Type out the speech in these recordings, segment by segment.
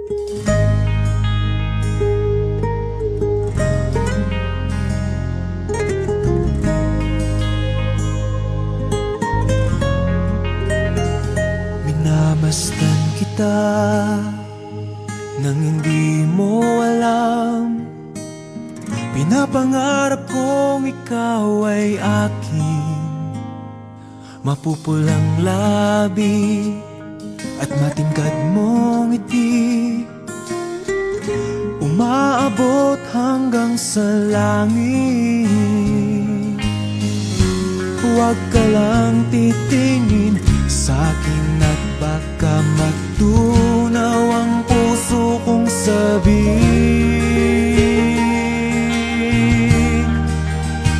Minabastan kita nang hindi mo alam. Pinapangarap kong ikaw ay akin, mapupulang labi at matingkad mong ngiti, umaabot hanggang sa langit. Huwag ka lang titingin sa'kin at baka magtunaw ang puso kong sabihin.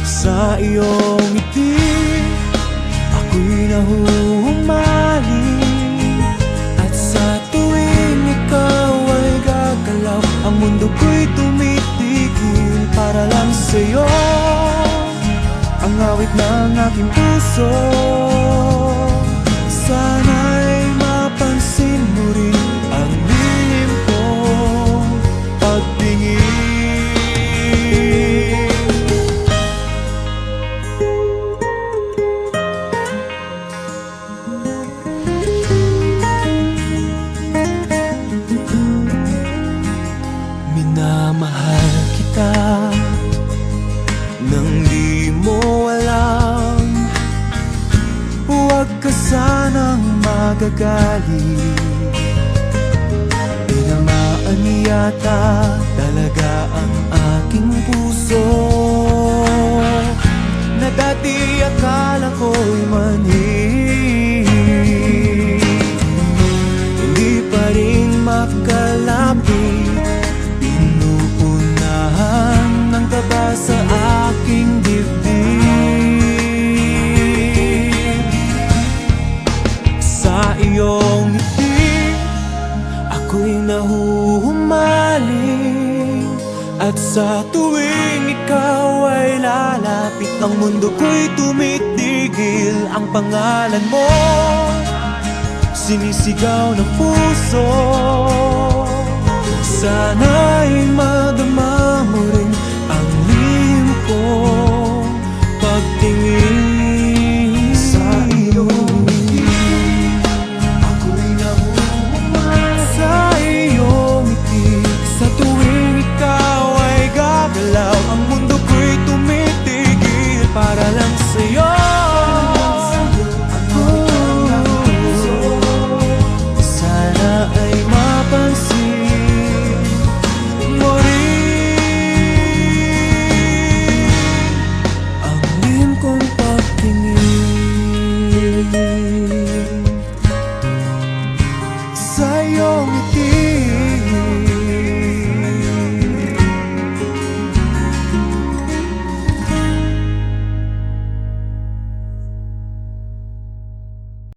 Sa iyong ngiti ako'y nahuhumaling, at sa tuwing ikaw ay gagalaw, ang mundo ko'y tumitigil para lang sa'yo. Ang awit ng aking puso, sana'y mapansin mo rin ang lihim kong pagtingin. Minamahal kita nang di mo alam. Huwag ka sanang magagalit, tinamaan yata talaga ang aking puso, na dati akala ko'y manhid. Hindi pa rin makalapit, pinuunahan ng kaba sa aking dibdib. Sa iyong ngiti ako'y nahuhumaling, at sa tuwing ikaw ay lalapit, ang mundo ko'y tumitigil. Ang pangalan mo sinisigaw ng puso, sana'y